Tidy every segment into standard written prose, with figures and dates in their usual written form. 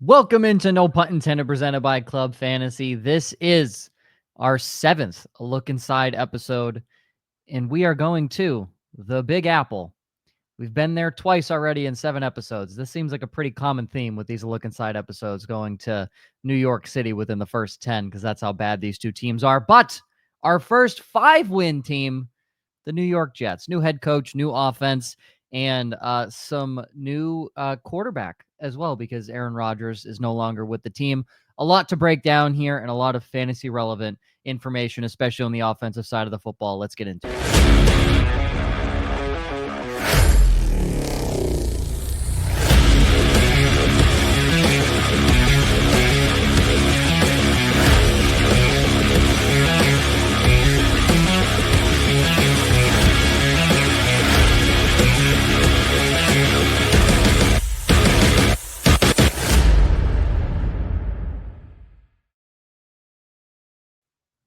Welcome into No Punt Intended, presented by Club Fantasy. This is our 7th Look Inside episode, and we are going to the Big Apple. We've been there twice already in 7 episodes. This seems like a pretty common theme with these Look Inside episodes, going to New York City within the first 10, because that's how bad these two teams are. But our first 5-win team, the New York Jets. New head coach, new offense, and some new quarterback as well, because Aaron Rodgers is no longer with the team. A lot to break down here and a lot of fantasy relevant information, especially on the offensive side of the football. Let's get into it.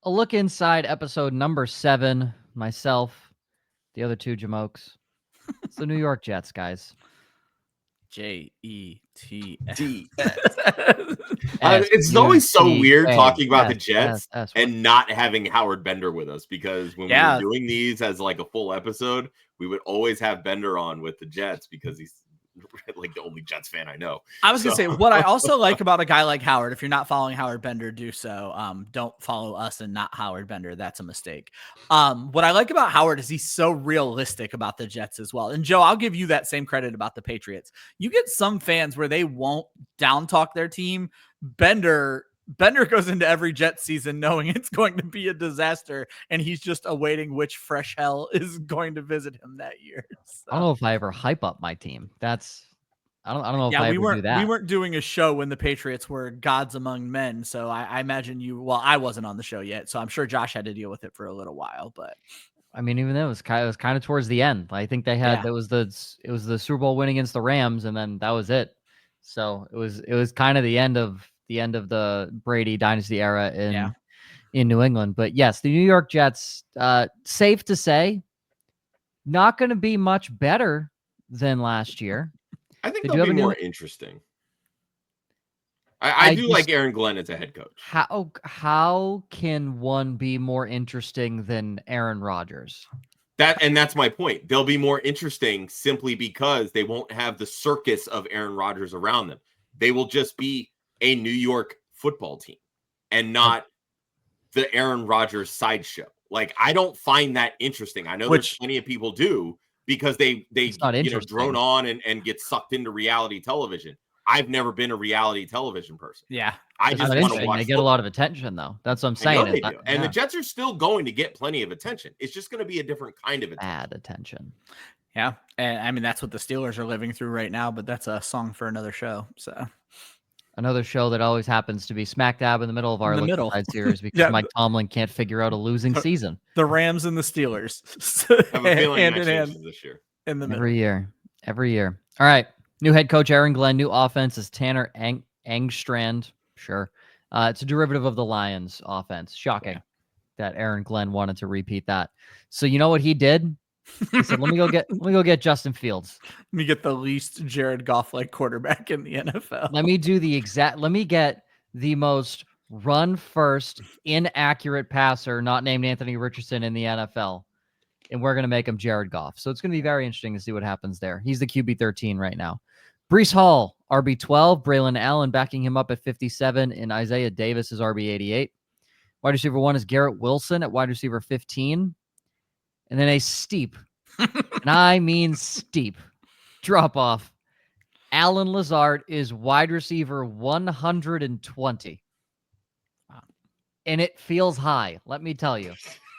A look inside episode number 7. Myself, the other two Jamokes. It's the New York Jets, guys. Jets. It's always so weird talking about the Jets and not having Howard Bender with us, because when we were doing these as like a full episode, we would always have Bender on with the Jets because he's like the only Jets fan I know. I was gonna say, what I also like about a guy like Howard, if you're not following Howard Bender, do so. Don't follow us and not Howard Bender. That's a mistake. What I like about Howard is he's so realistic about the Jets as well. And Joe, I'll give you that same credit about the Patriots. You get some fans where they won't down talk their team. Bender goes into every Jets season knowing it's going to be a disaster, and he's just awaiting which fresh hell is going to visit him that year. So. I don't know if I ever hype up my team. I don't know if I ever do that. We weren't doing a show when the Patriots were gods among men, so I imagine I wasn't on the show yet, so I'm sure Josh had to deal with it for a little while, but I mean, even though it was kind of towards the end. I think they had it was the Super Bowl win against the Rams, and then that was it. So it was kind of the end of the Brady dynasty era in New England. But yes, the New York Jets, safe to say, not going to be much better than last year. I think they'll be more interesting. I do like Aaron Glenn as a head coach. How can one be more interesting than Aaron Rodgers? That's my point. They'll be more interesting simply because they won't have the circus of Aaron Rodgers around them. They will just be a New York football team and not the Aaron Rodgers sideshow. Like, I don't find that interesting. I know there's plenty of people do, because they drone on and get sucked into reality television. I've never been a reality television person. Yeah. I just want to watch. They get a lot of attention, though. That's what I'm saying. They do. And the Jets are still going to get plenty of attention. It's just going to be a different kind of attention. Bad attention. Yeah. And I mean, that's what the Steelers are living through right now, but that's a song for another show. So another show that always happens to be smack dab in the middle of our Look Inside series, because Mike Tomlin can't figure out a losing season. The Rams and the Steelers. I have a feeling hand in hand this year. Every year. All right. New head coach Aaron Glenn. New offense is Tanner Engstrand. Sure. It's a derivative of the Lions offense. Shocking that Aaron Glenn wanted to repeat that. So you know what he did? He said, let me go get Justin Fields. Let me get the least Jared Goff-like quarterback in the NFL. Let me get the most run first, inaccurate passer, not named Anthony Richardson, in the NFL. And we're going to make him Jared Goff. So it's going to be very interesting to see what happens there. He's the QB 13 right now. Breece Hall, RB 12. Braylon Allen backing him up at 57. And Isaiah Davis is RB 88. Wide receiver 1 is Garrett Wilson at wide receiver 15. And then a steep, and I mean steep, drop off. Alan Lazard is wide receiver 120. Wow. And it feels high. Let me tell you,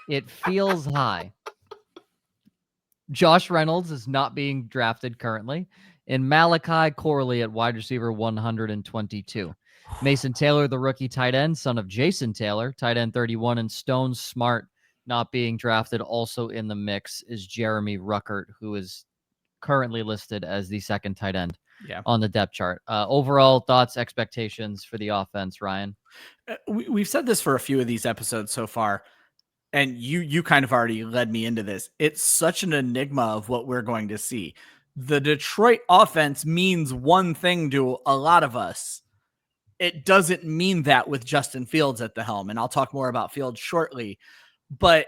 it feels high. Josh Reynolds is not being drafted currently. And Malachi Corley at wide receiver 122. Mason Taylor, the rookie tight end, son of Jason Taylor, tight end 31. And Stone Smart, not being drafted, also in the mix, is Jeremy Ruckert, who is currently listed as the second tight end on the depth chart. Overall thoughts, expectations for the offense, Ryan? We've said this for a few of these episodes so far, and you kind of already led me into this. It's such an enigma of what we're going to see. The Detroit offense means one thing to a lot of us: it doesn't mean that with Justin Fields at the helm. And I'll talk more about Fields shortly. But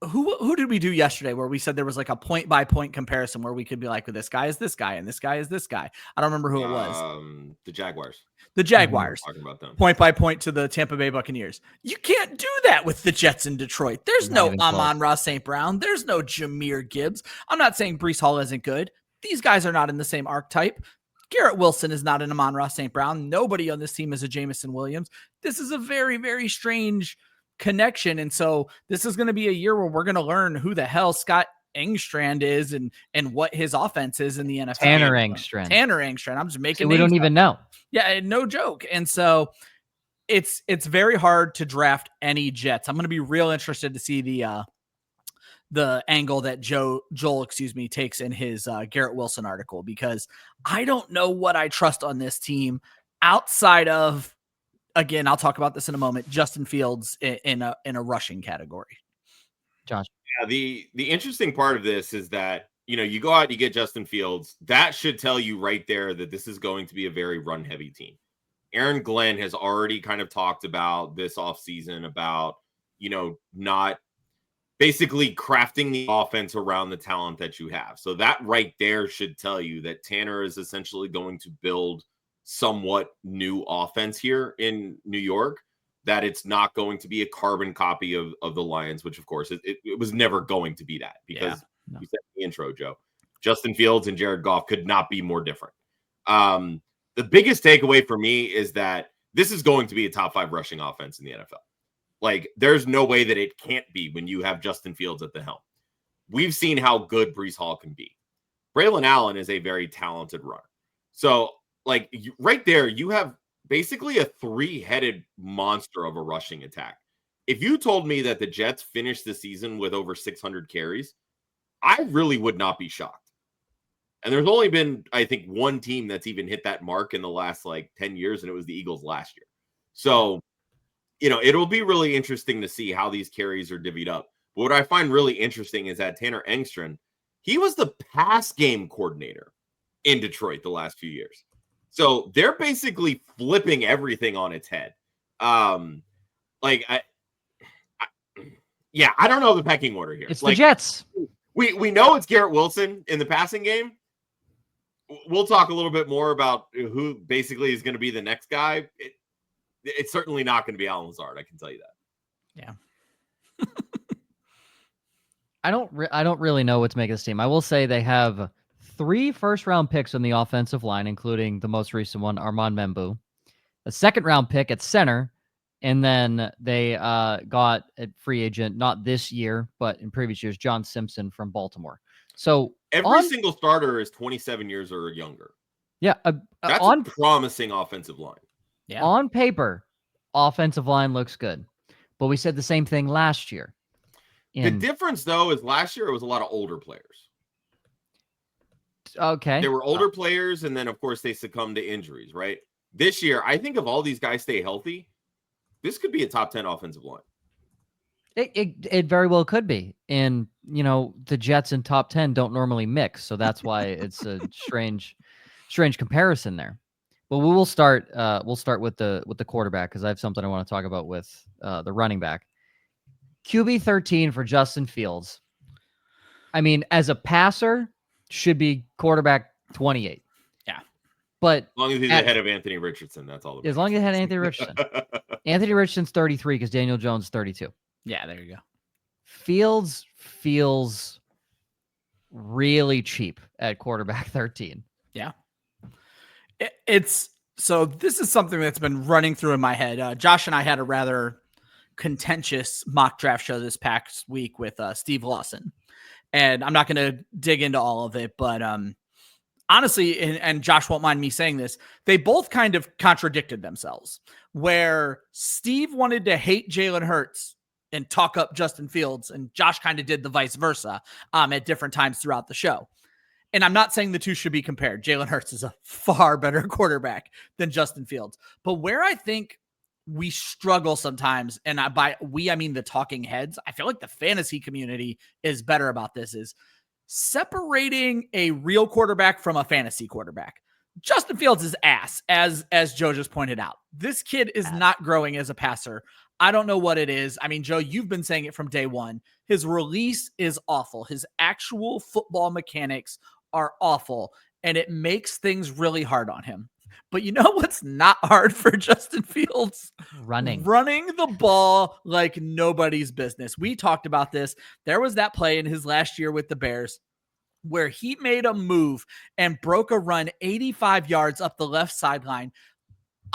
who did we do yesterday where we said there was like a point by point comparison where we could be like, well, this guy is this guy and this guy is this guy? I don't remember who it was. The Jaguars. The Jaguars. Talking about them. Point by point to the Tampa Bay Buccaneers. You can't do that with the Jets in Detroit. There's no Amon-Ra St. Brown. There's no Jahmyr Gibbs. I'm not saying Breece Hall isn't good. These guys are not in the same archetype. Garrett Wilson is not an Amon-Ra St. Brown. Nobody on this team is a Jamison Williams. This is a very, very strange connection. And so this is going to be a year where we're going to learn who the hell Scott Engstrand is and what his offense is in the NFL. Tanner Engstrand. I'm just making we don't even know. Yeah, no joke. And so it's very hard to draft any Jets. I'm going to be real interested to see the angle that Joel takes in his Garrett Wilson article, because I don't know what I trust on this team outside of, again, I'll talk about this in a moment, Justin Fields in a rushing category. Josh. Yeah, the interesting part of this is that, you go out, you get Justin Fields. That should tell you right there that this is going to be a very run-heavy team. Aaron Glenn has already kind of talked about this offseason about, not basically crafting the offense around the talent that you have. So that right there should tell you that Tanner is essentially going to build somewhat new offense here in New York, that it's not going to be a carbon copy of the Lions, which of course it was never going to be that, because you said in the intro, Joe, Justin Fields and Jared Goff could not be more different. The biggest takeaway for me is that this is going to be a top 5 rushing offense in the NFL. Like, there's no way that it can't be when you have Justin Fields at the helm. We've seen how good Breece Hall can be. Braylon Allen is a very talented runner. So, like, right there, you have basically a 3-headed monster of a rushing attack. If you told me that the Jets finished the season with over 600 carries, I really would not be shocked. And there's only been, I think, one team that's even hit that mark in the last 10 years, and it was the Eagles last year. So, it'll be really interesting to see how these carries are divvied up. But what I find really interesting is that Tanner Engstrand, he was the pass game coordinator in Detroit the last few years. So they're basically flipping everything on its head. I don't know the pecking order here. It's the Jets. We know it's Garrett Wilson in the passing game. We'll talk a little bit more about who basically is going to be the next guy. It's certainly not going to be Alan Lazard. I can tell you that. Yeah. I don't really know what to make of this team. I will say they have 3 first-round picks on the offensive line, including the most recent one, Armand Membu, a second-round pick at center, and then they got a free agent, not this year, but in previous years, John Simpson from Baltimore. So every single starter is 27 years or younger. Yeah. That's a promising offensive line. Yeah. On paper, offensive line looks good, but we said the same thing last year. The difference, though, is last year it was a lot of older players. Okay. There were older players, and then, of course, they succumbed to injuries, right? This year, I think if all these guys stay healthy, this could be a top 10 offensive line. It very well could be. And, the Jets and top 10 don't normally mix, so that's why it's a strange comparison there. But we will start. We'll start with the quarterback, because I have something I want to talk about with the running back. QB 13 for Justin Fields. I mean, as a passer, should be quarterback 28. Yeah. But as long as he's ahead of Anthony Richardson, that's all. As long as he had Anthony Richardson. Anthony Richardson's 33 because Daniel Jones is 32. Yeah, there you go. Fields feels really cheap at quarterback 13. Yeah. So this is something that's been running through in my head. Josh and I had a rather contentious mock draft show this past week with Steve Lawson. And I'm not going to dig into all of it, but honestly, and Josh won't mind me saying this, they both kind of contradicted themselves, where Steve wanted to hate Jalen Hurts and talk up Justin Fields, and Josh kind of did the vice versa at different times throughout the show. And I'm not saying the two should be compared. Jalen Hurts is a far better quarterback than Justin Fields. But where I think we struggle sometimes, and by we, I mean the talking heads, I feel like the fantasy community is better about this, is separating a real quarterback from a fantasy quarterback. Justin Fields is ass, as Joe just pointed out. This kid is not growing as a passer. I don't know what it is. I mean, Joe, you've been saying it from day one. His release is awful. His actual football mechanics are awful, and it makes things really hard on him. But you know what's not hard for Justin Fields? Running the ball like nobody's business. We talked about this. There was that play in his last year with the Bears where he made a move and broke a run 85 yards up the left sideline.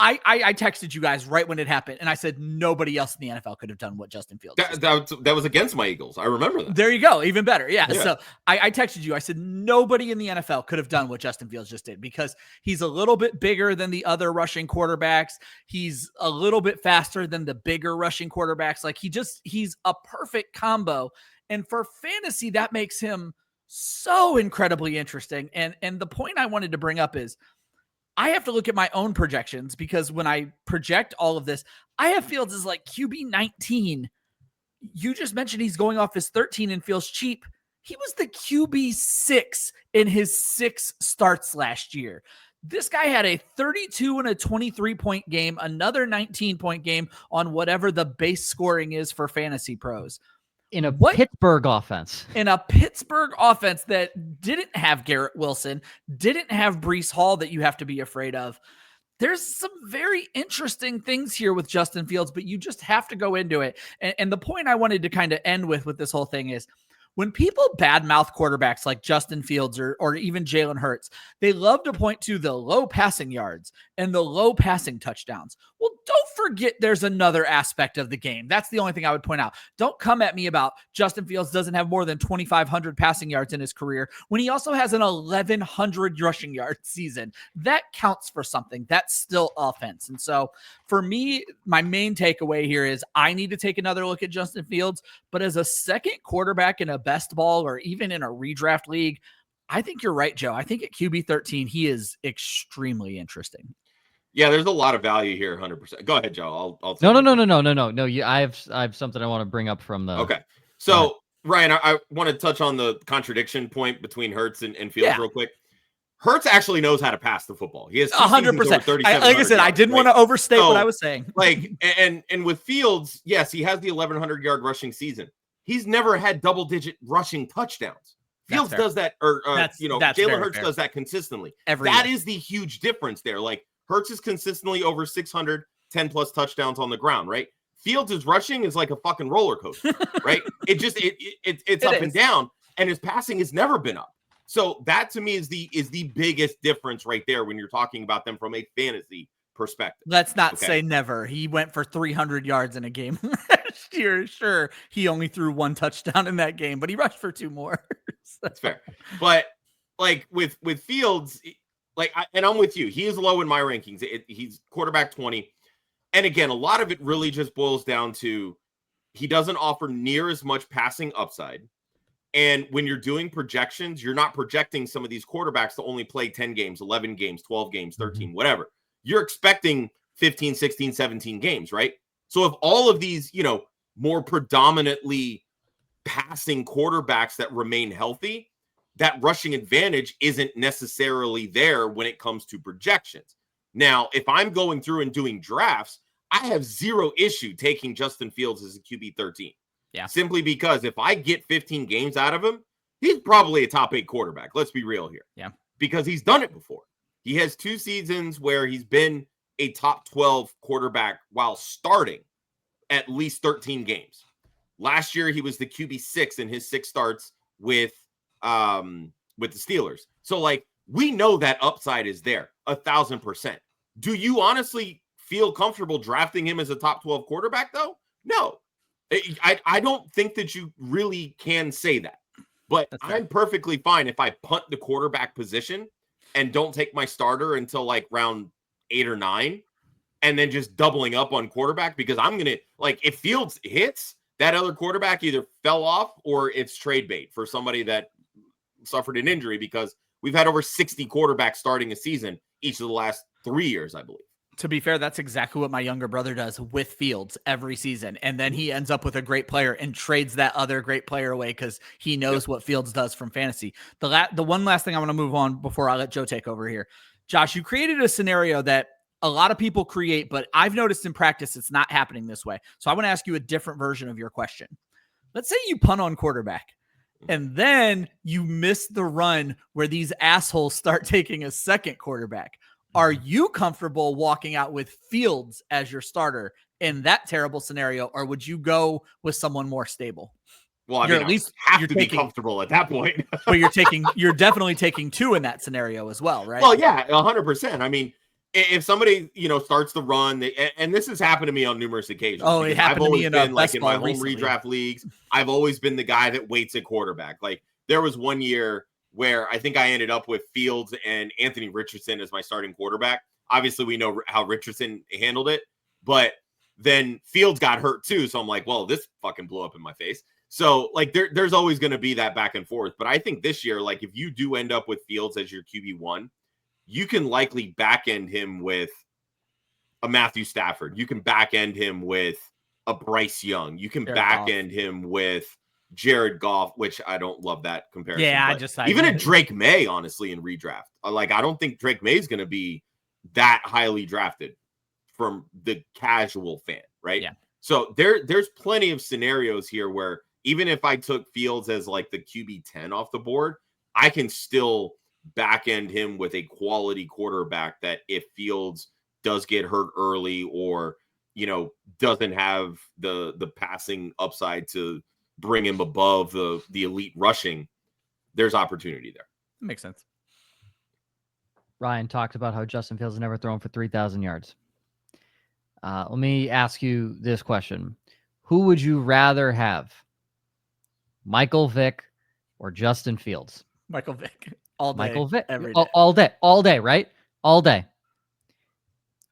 I texted you guys right when it happened, and I said nobody else in the NFL could have done what Justin Fields did. That was against my Eagles. I remember that. There you go. Even better. Yeah. So I texted you. I said nobody in the NFL could have done what Justin Fields just did because he's a little bit bigger than the other rushing quarterbacks. He's a little bit faster than the bigger rushing quarterbacks. Like he's a perfect combo. And for fantasy, that makes him so incredibly interesting. And the point I wanted to bring up is I have to look at my own projections because when I project all of this, I have Fields as like QB 19. You just mentioned he's going off his 13 and feels cheap. He was the QB 6 in his 6 starts last year. This guy had a 32 and a 23-point game, another 19-point game on whatever the base scoring is for fantasy pros. In a Pittsburgh offense. In a Pittsburgh offense that didn't have Garrett Wilson, didn't have Breece Hall that you have to be afraid of. There's some very interesting things here with Justin Fields, but you just have to go into it. And the point I wanted to kind of end with this whole thing is when people badmouth quarterbacks like Justin Fields or even Jalen Hurts, they love to point to the low passing yards and the low passing touchdowns. Well, don't forget there's another aspect of the game. That's the only thing I would point out. Don't come at me about Justin Fields doesn't have more than 2,500 passing yards in his career when he also has an 1,100 rushing yard season. That counts for something. That's still offense. And so for me, my main takeaway here is I need to take another look at Justin Fields, but as a second quarterback in a best ball or even in a redraft league, I think you're right, Joe. I think at QB 13, he is extremely interesting. Yeah, there's a lot of value here, 100%. Go ahead, Joe. I'll No. I have something I want to bring up from the. Okay. So, Ryan, I want to touch on the contradiction point between Hurts and Fields real quick. Hurts actually knows how to pass the football. He has 100%. Like I said, I didn't want to overstate what I was saying. And with Fields, yes, he has the 1,100 yard rushing season. He's never had double digit rushing touchdowns. Fields does that, or Jalen Hurts does that consistently. That is the huge difference there. Like Hurts is consistently over 600, 10 plus touchdowns on the ground, right? Fields' rushing is like a fucking roller coaster, right? It's up and down, and his passing has never been up. So that to me is the biggest difference right there when you're talking about them from a fantasy perspective. Let's not say never. He went for 300 yards in a game last year. Sure, he only threw 1 touchdown in that game, but he rushed for 2 more. That's fair. But like with Fields, and I'm with you. He is low in my rankings. He's quarterback 20. And again, a lot of it really just boils down to he doesn't offer near as much passing upside. And when you're doing projections, you're not projecting some of these quarterbacks to only play 10 games, 11 games, 12 games, 13, whatever. You're expecting 15, 16, 17 games, right? So if all of these, more predominantly passing quarterbacks that remain healthy, that rushing advantage isn't necessarily there when it comes to projections. Now, if I'm going through and doing drafts, I have zero issue taking Justin Fields as a QB 13. Yeah. Simply because if I get 15 games out of him, he's probably a top 8 quarterback. Let's be real here. Yeah. Because he's done it before. He has 2 seasons where he's been a top 12 quarterback while starting at least 13 games. Last year, he was the QB 6 in his 6 starts with the Steelers. So, we know that upside is there 1,000%. Do you honestly feel comfortable drafting him as a top 12 quarterback, though? No. I don't think that you really can say that. But I'm perfectly fine if I punt the quarterback position and don't take my starter until round 8 or 9 and then just doubling up on quarterback because I'm going to if Fields hits, that other quarterback either fell off or it's trade bait for somebody that suffered an injury because we've had over 60 quarterbacks starting a season each of the last 3 years, I believe. To be fair, that's exactly what my younger brother does with Fields every season. And then he ends up with a great player and trades that other great player away because he knows what Fields does from fantasy. The one last thing I want to move on before I let Joe take over here. Josh, you created a scenario that a lot of people create, but I've noticed in practice it's not happening this way. So I want to ask you a different version of your question. Let's say you punt on quarterback and then you miss the run where these assholes start taking a second quarterback. Are you comfortable walking out with Fields as your starter in that terrible scenario, or would you go with someone more stable? Well, I mean, At least have to be comfortable at that point. But you're definitely taking 2 in that scenario as well, right? Well, yeah, 100%. I mean, if somebody, starts the run, and this has happened to me on numerous occasions. Oh, it happened to me in been, like in my home redraft leagues. I've always been the guy that waits at quarterback. Like there was one year where I think I ended up with Fields and Anthony Richardson as my starting quarterback. Obviously, we know how Richardson handled it, but then Fields got hurt too. So I'm like, well, this fucking blew up in my face. So like there's always going to be that back and forth. But I think this year, like if you do end up with Fields as your QB1, you can likely back end him with a Matthew Stafford. You can back end him with a Bryce Young. You can back end him with Jared Goff, which I don't love that comparison. Yeah, even a Drake May, honestly, in redraft. Like I don't think Drake May is going to be that highly drafted from the casual fan, right? Yeah. So there's plenty of scenarios here where even if I took Fields as like the QB 10 off the board, I can still back end him with a quality quarterback that if Fields does get hurt early or, doesn't have the passing upside to bring him above the elite rushing, there's opportunity there. That makes sense. Ryan talked about how Justin Fields has never thrown for 3,000 yards. Let me ask you this question. Who would you rather have? Michael Vick or Justin Fields? Michael Vick. All day. Michael Vick. Every day. All day, right? All day.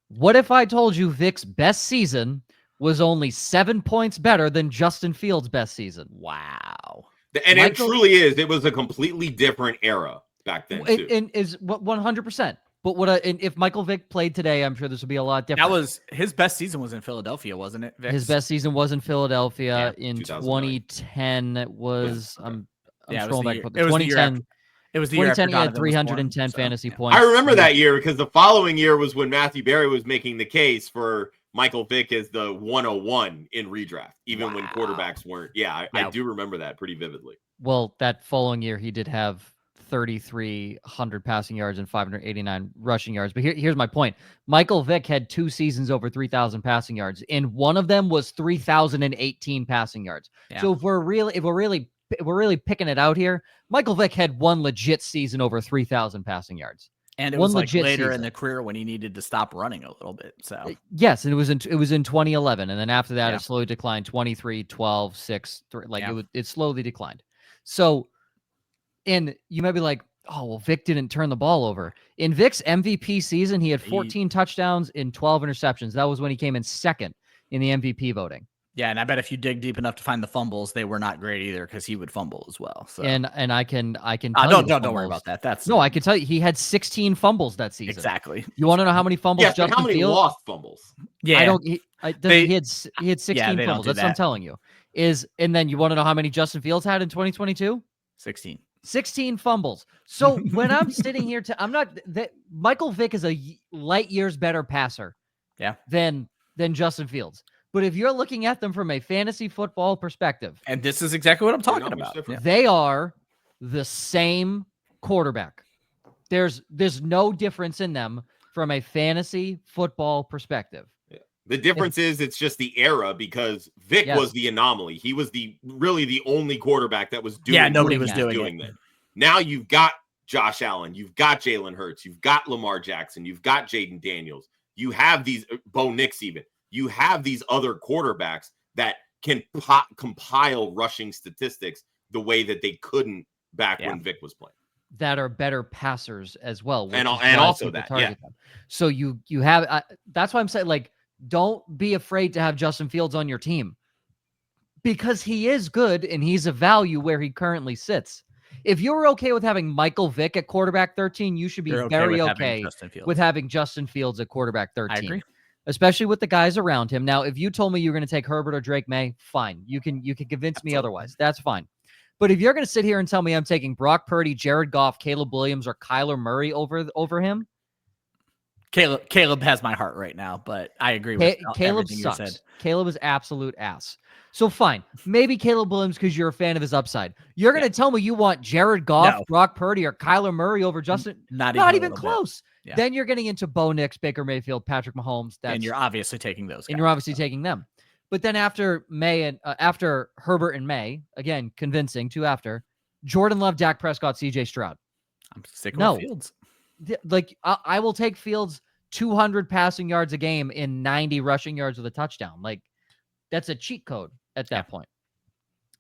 What if I told you Vick's best season was only 7 points better than Justin Fields' best season? Wow. And it truly is. It was a completely different era back then, too. And is 100%. But if Michael Vick played today, I'm sure this would be a lot different. That was his best season was in Philadelphia, wasn't it, Vick's? His best season was in Philadelphia in 2009. 2010. It was I'm scrolling back. It was 2010. It was the year 2010. He had after 310 fantasy points. I remember that year because the following year was when Matthew Berry was making the case for Michael Vick as the 101 in redraft, even when quarterbacks weren't. Yeah, I do remember that pretty vividly. Well, that following year, he did have 3,300 passing yards and 589 rushing yards. But here's my point. Michael Vick had 2 seasons over 3,000 passing yards, and one of them was 3,018 passing yards. Yeah. So if we're really picking it out here, Michael Vick had one legit season over 3,000 passing yards. And it was like later in the career when he needed to stop running a little bit. So yes, and it was in 2011, and then after that it slowly declined 23, 12, 6, 3. It slowly declined. So, and you might be like, oh well, Vick didn't turn the ball over. In Vick's MVP season, he had 14 touchdowns and 12 interceptions. That was when he came in second in the MVP voting. Yeah, and I bet if you dig deep enough to find the fumbles, they were not great either because he would fumble as well. So and I can don't worry about that. I can tell you he had 16 fumbles that season. Exactly. You want to know how many fumbles? Yeah, how many lost fumbles? Yeah, I don't. He had 16 fumbles. That's what I'm telling you. And then you want to know how many Justin Fields had in 2022? 16 fumbles. So when I'm sitting here, Michael Vick is a light years better passer. Yeah. Than Justin Fields. But if you're looking at them from a fantasy football perspective, and this is exactly what I'm talking about, they are the same quarterback. There's no difference in them from a fantasy football perspective. Yeah. The difference is it's just the era because Vick was the anomaly. He was really the only quarterback that was doing. Yeah, nobody was doing that. Now you've got Josh Allen, you've got Jalen Hurts, you've got Lamar Jackson, you've got Jaden Daniels, you have these Bo Nix even. You have these other quarterbacks that can compile rushing statistics the way that they couldn't back when Vick was playing. That are better passers as well. And also that, them. So you have, that's why I'm saying, like, don't be afraid to have Justin Fields on your team because he is good and he's a value where he currently sits. If you're okay with having Michael Vick at quarterback 13, you should be very okay with having Justin Fields at quarterback 13. I agree. Especially with the guys around him. Now, if you told me you were going to take Herbert or Drake May, fine. You can convince me otherwise. That's fine. But if you're going to sit here and tell me I'm taking Brock Purdy, Jared Goff, Caleb Williams, or Kyler Murray over him, Caleb has my heart right now, but I agree with Caleb everything sucks. you said. Caleb is absolute ass. So fine, maybe Caleb Williams because you're a fan of his upside. You're going to tell me you want Jared Goff, No. Brock Purdy, or Kyler Murray over Justin? Not even close. Yeah. Then you're getting into Bo Nix, Baker Mayfield, Patrick Mahomes. And you're obviously taking those guys. And you're obviously taking them. But then after after Herbert and May, again, convincing, two after, Jordan Love, Dak Prescott, CJ Stroud. I'm sticking with Fields. Like, I will take Fields 200 passing yards a game in 90 rushing yards with a touchdown. Like, that's a cheat code at that point.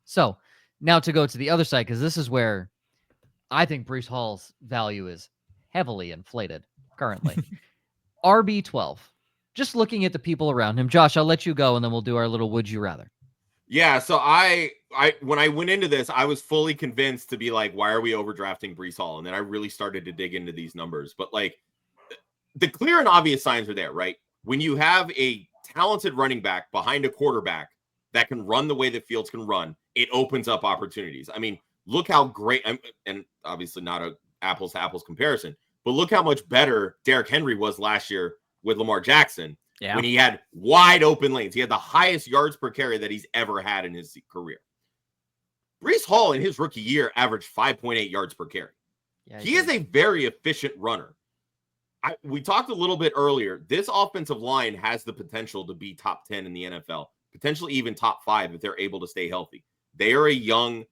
So now to go to the other side, because this is where I think Breece Hall's value is heavily inflated currently. RB12. Just looking at the people around him. Josh, I'll let you go, and then we'll do our little would you rather. Yeah, so I when I went into this, I was fully convinced to be like, why are we overdrafting Breece Hall? And then I really started to dig into these numbers. But like, the clear and obvious signs are there, right? When you have a talented running back behind a quarterback that can run the way that Fields can run, it opens up opportunities. I mean, look how great, and obviously not a apples to apples comparison, but look how much better Derrick Henry was last year with Lamar Jackson when he had wide open lanes. He had the highest yards per carry that he's ever had in his career. Breece Hall in his rookie year averaged 5.8 yards per carry. Yeah, he is a very efficient runner. We talked a little bit earlier. This offensive line has the potential to be top 10 in the NFL, potentially even top 5 if they're able to stay healthy. They are a young,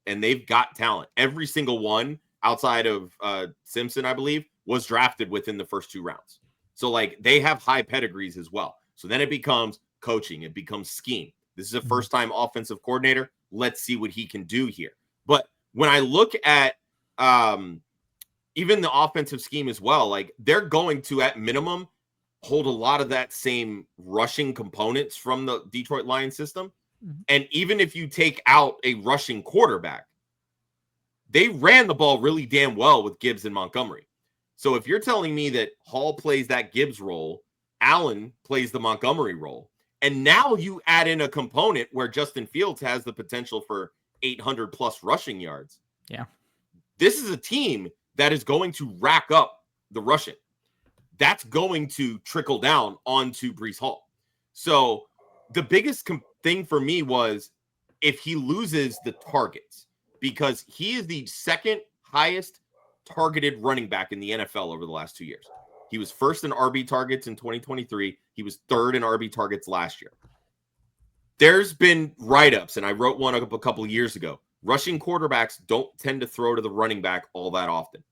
and they've got talent. Every single one outside of Simpson, I believe, was drafted within the first 2 rounds. So, like, they have high pedigrees as well. So then it becomes coaching. It becomes scheme. This is a first-time offensive coordinator. Let's see what he can do here. But when I look at even the offensive scheme as well, like, they're going to, at minimum, hold a lot of that same rushing components from the Detroit Lions system. Mm-hmm. And even if you take out a rushing quarterback, they ran the ball really damn well with Gibbs and Montgomery. So if you're telling me that Hall plays that Gibbs role, Allen plays the Montgomery role, and now you add in a component where Justin Fields has the potential for 800 plus rushing yards. Yeah. This is a team that is going to rack up the rushing. That's going to trickle down onto Breece Hall. So the biggest thing for me was if he loses the targets, because he is the second highest targeted running back in the NFL over the last 2 years. He was first in RB targets in 2023. He was third in RB targets last year. There's been write-ups, and I wrote one up a couple of years ago. Rushing quarterbacks don't tend to throw to the running back all that often.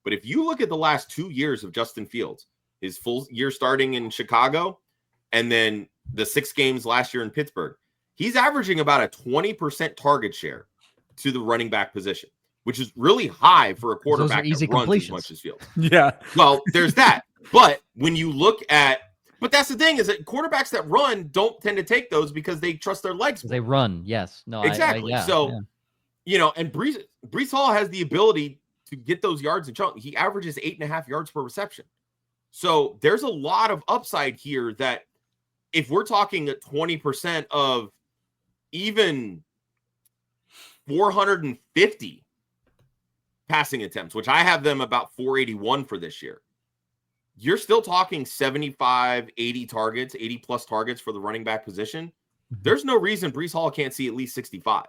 But if you look at the last 2 years of Justin Fields, his full year starting in Chicago, and then the 6 games last year in Pittsburgh, he's averaging about a 20% target share to the running back position, which is really high for a quarterback that runs as much as Fields. Yeah. Well, there's that. But when you look at, but that's the thing, is that quarterbacks that run don't tend to take those because they trust their legs. They run. Yes. No, exactly. You know, and Breece Hall has the ability to get those yards and chunk. He averages 8.5 yards per reception. So there's a lot of upside here that if we're talking at 20% of even 450 passing attempts, which I have them about 481 for this year, you're still talking 75, 80 targets, 80 plus targets for the running back position. There's no reason Breece Hall can't see at least 65.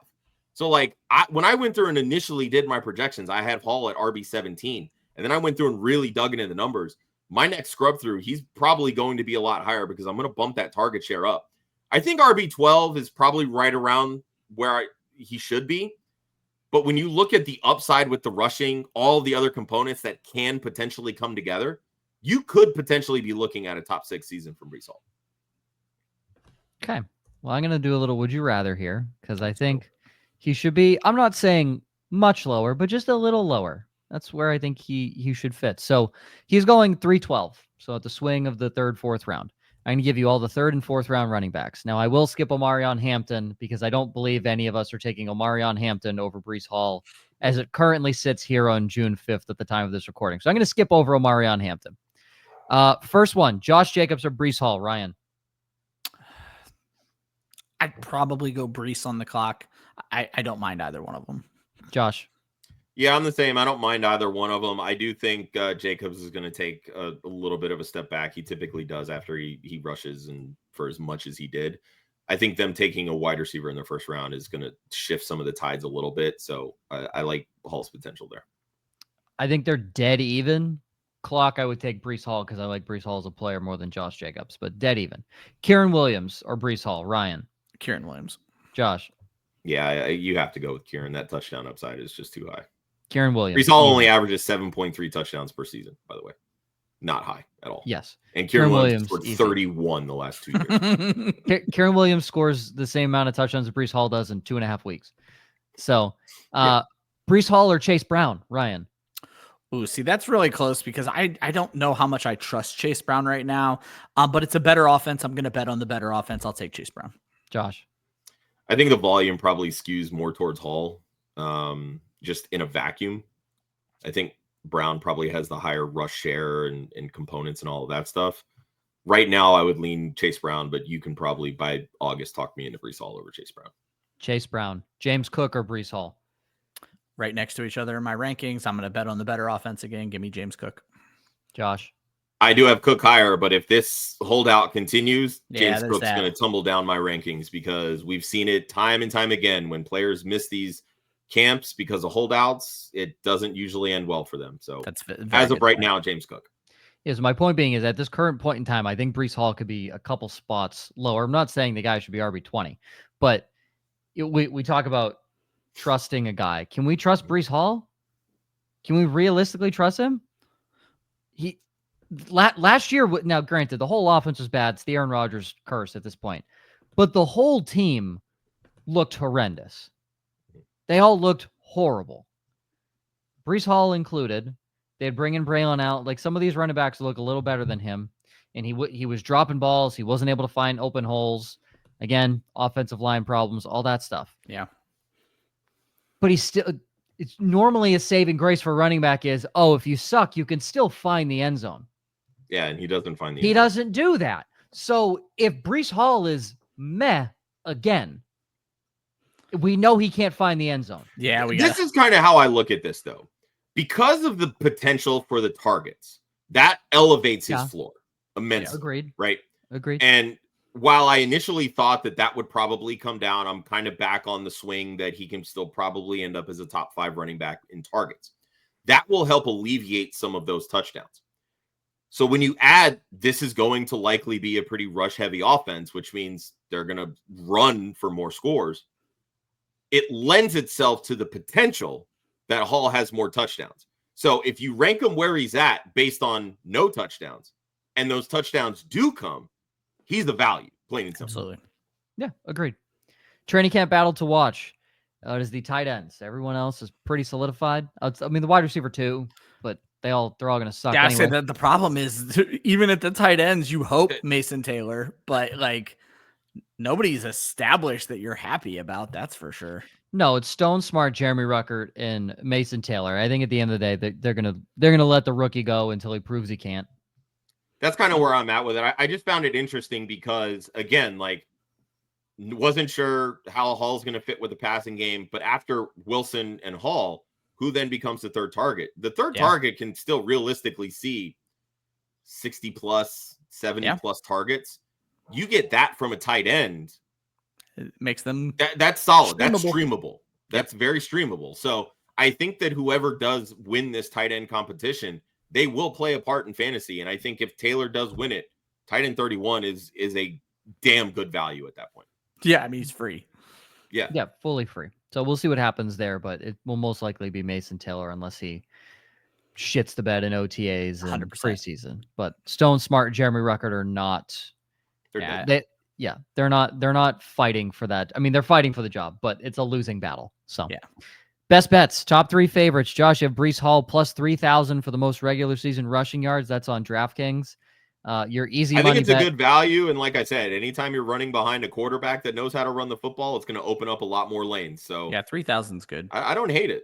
So, like, when I went through and initially did my projections, I had Hall at RB17, and then I went through and really dug into the numbers. My next scrub through, he's probably going to be a lot higher because I'm going to bump that target share up. I think RB12 is probably right around where he should be. But when you look at the upside with the rushing, all the other components that can potentially come together, you could potentially be looking at a top 6 season from Breece Hall. Okay. Well, I'm going to do a little would you rather here because I think he should be, I'm not saying much lower, but just a little lower. That's where I think he should fit. So he's going 312. So at the swing of the 3rd, 4th round. I'm going to give you all the 3rd and 4th round running backs. Now, I will skip Omarion Hampton because I don't believe any of us are taking Omarion Hampton over Breece Hall as it currently sits here on June 5th at the time of this recording. So I'm going to skip over Omarion Hampton. First one, Josh Jacobs or Breece Hall, Ryan? I'd probably go Breece on the clock. I don't mind either one of them. Josh? Yeah, I'm the same. I don't mind either one of them. I do think Jacobs is going to take a little bit of a step back. He typically does after he rushes and for as much as he did. I think them taking a wide receiver in the first round is going to shift some of the tides a little bit. So I like Hall's potential there. I think they're dead even. Clock, I would take Breece Hall because I like Breece Hall as a player more than Josh Jacobs, but dead even. Kieran Williams or Breece Hall? Ryan. Kieran Williams. Josh. Yeah, you have to go with Kieran. That touchdown upside is just too high. Kieran Williams. Breece Hall only averages 7.3 touchdowns per season, by the way. Not high at all. Yes. And Kieran Williams scored 31 the last 2 years. Kieran Williams scores the same amount of touchdowns that Breece Hall does in 2.5 weeks. So, Breece Hall or Chase Brown? Ryan. Ooh, see, that's really close because I don't know how much I trust Chase Brown right now, but it's a better offense. I'm going to bet on the better offense. I'll take Chase Brown. Josh. I think the volume probably skews more towards Hall, just in a vacuum. I think Brown probably has the higher rush share and components and all of that stuff. Right now, I would lean Chase Brown, but you can probably by August talk me into Breece Hall over Chase Brown. Chase Brown. James Cook or Breece Hall? Right next to each other in my rankings. I'm going to bet on the better offense again. Give me James Cook. Josh. I do have Cook higher, but if this holdout continues, James Cook's that. going to tumble down my rankings because we've seen it time and time again. When players miss these camps because of holdouts, it doesn't usually end well for them. So as of right now, James Cook. Yes, my point being is at this current point in time, I think Breece Hall could be a couple spots lower. I'm not saying the guy should be RB20, but we talk about trusting a guy. Can we trust Breece Hall? Can we realistically trust him? Last year, now granted, the whole offense was bad. It's the Aaron Rodgers curse at this point, but the whole team looked horrendous. They all looked horrible. Breece Hall included. They'd bring in Braylon out. Like some of these running backs look a little better than him, and he was dropping balls. He wasn't able to find open holes. Again, offensive line problems, all that stuff. Yeah. But it's normally a saving grace for running back is, if you suck, you can still find the end zone. Yeah, and he doesn't find the end He zone. doesn't do that. So if Breece Hall is meh again, we know he can't find the end zone. Yeah, this is kind of how I look at this, though. Because of the potential for the targets, that elevates his floor immensely. Yeah, agreed. Right? Agreed. And while I initially thought that would probably come down, I'm kind of back on the swing that he can still probably end up as a top 5 running back in targets. That will help alleviate some of those touchdowns. So when you add, this is going to likely be a pretty rush-heavy offense, which means they're going to run for more scores. It lends itself to the potential that Hall has more touchdowns. So if you rank him where he's at based on no touchdowns, and those touchdowns do come, he's the value, plain and simple. Absolutely. Yeah, agreed. Training camp battle to watch. It is the tight ends. Everyone else is pretty solidified. I mean, the wide receiver too, but they're all going to suck. Yeah, anyway. I say that the problem is even at the tight ends, you hope Mason Taylor, but like nobody's established that you're happy about. That's for sure. No, it's Stone Smart, Jeremy Ruckert, and Mason Taylor. I think at the end of the day, they're gonna let the rookie go until he proves he can't. That's kind of where I'm at with it. I just found it interesting because, again, like, wasn't sure how Hall's going to fit with the passing game, but after Wilson and Hall, who then becomes the third target? The third target can still realistically see 60 plus, 70 plus targets. You get that from a tight end. It makes them that's solid. Streamable. That's streamable. That's very streamable. So I think that whoever does win this tight end competition, they will play a part in fantasy. And I think if Taylor does win it, tight end 31 is a damn good value at that point. Yeah, I mean, he's free. Yeah. Yeah, fully free. So we'll see what happens there, but it will most likely be Mason Taylor unless he shits the bed in OTAs and 100%. preseason. But Stone Smart, Jeremy Ruckert are not. They're not fighting for that. I mean, they're fighting for the job, but it's a losing battle. So best bets, top 3 favorites. Josh, you have Breece Hall plus 3,000 for the most regular season rushing yards. That's on DraftKings. Your easy money I think it's bet. a good value. And like I said, anytime you're running behind a quarterback that knows how to run the football, it's going to open up a lot more lanes. So yeah, 3,000 is good. I don't hate it.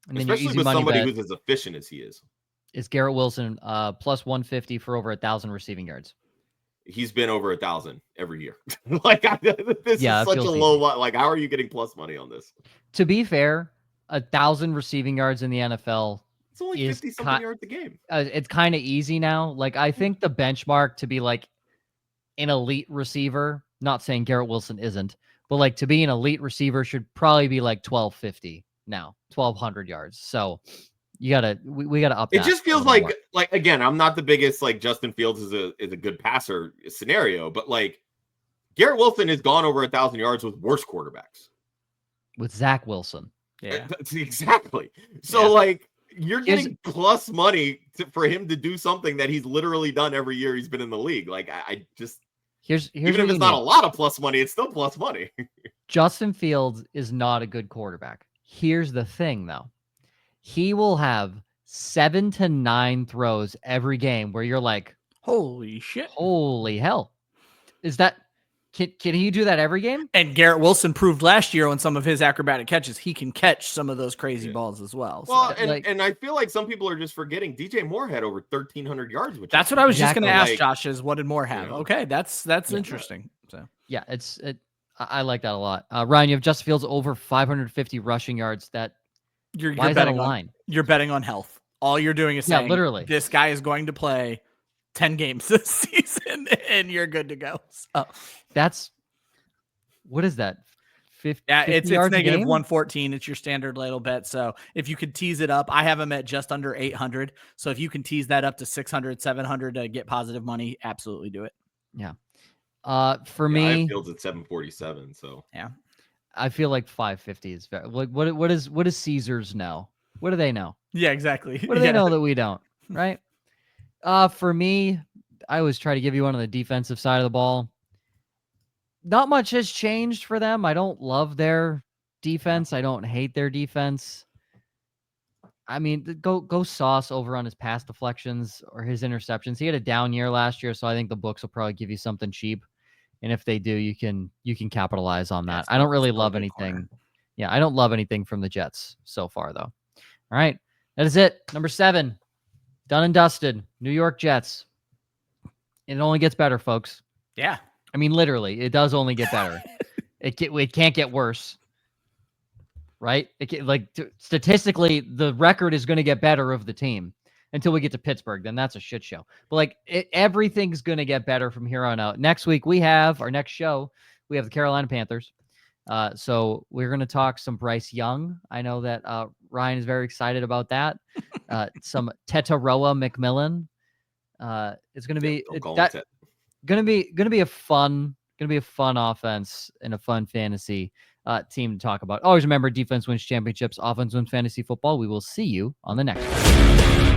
And especially with somebody who's as efficient as he is. Is Garrett Wilson plus 150 for over 1,000 receiving yards. He's been over 1,000 every year. This is such a low. Like, how are you getting plus money on this? To be fair, 1,000 receiving yards in the NFL. It's only is 50-something yards a game. It's kind of easy now. Like, I think the benchmark to be like an elite receiver, not saying Garrett Wilson isn't, but like to be an elite receiver should probably be like 1,250 now, 1,200 yards. So we gotta up. It that just a feels little more. like again, I'm not the biggest like Justin Fields is a good passer scenario, but like Garrett Wilson has gone over 1,000 yards with worse quarterbacks. With Zach Wilson. Yeah. That's exactly. So like you're getting plus money for him to do something that he's literally done every year he's been in the league. Like I just here's even if it's not a lot of plus money, it's still plus money. Justin Fields is not a good quarterback. Here's the thing, though. He will have 7 to 9 throws every game where you're like, holy shit. Holy hell. Is that can he do that every game? And Garrett Wilson proved last year on some of his acrobatic catches, he can catch some of those crazy balls as well. Well, so. and I feel like some people are just forgetting DJ Moore had over 1,300 yards. That's what I was just going to ask, Josh, is what did Moore have? Okay, that's interesting. So yeah, I like that a lot. Ryan, you have Justin Fields over 550 rushing yards. Why is that a line? You're betting on health. All you're doing is saying, literally, this guy is going to play 10 games this season, and you're good to go. So. What is that? 50, yeah, 50 it's negative 114. It's your standard ladle bet. So if you could tease it up, I have him at just under 800. So if you can tease that up to 600, 700 to get positive money, absolutely do it. Yeah. For me, I have Fields at 747. So yeah, I feel like 550 is very. Like what does Caesars know? What do they know? Yeah, exactly. What do they know that we don't? Right. For me, I always try to give you one on the defensive side of the ball. Not much has changed for them. I don't love their defense. I don't hate their defense. I mean, go Sauce over on his pass deflections or his interceptions. He had a down year last year, so I think the books will probably give you something cheap. And if they do, you can capitalize on that. I don't really love anything. Yeah, I don't love anything from the Jets so far, though. All right, that is it. Number 7, done and dusted. New York Jets. It only gets better, folks. Yeah. I mean, literally, it does only get better. It can't get worse, right? Statistically, the record is going to get better of the team until we get to Pittsburgh. Then that's a shit show. But everything's going to get better from here on out. Next week, we have our next show. We have the Carolina Panthers. So we're going to talk some Bryce Young. I know that Ryan is very excited about that. Some Tetaroa McMillan. It's going to be Gonna be a fun offense and a fun fantasy team to talk about. Always remember, defense wins championships, offense wins fantasy football. We will see you on the next one.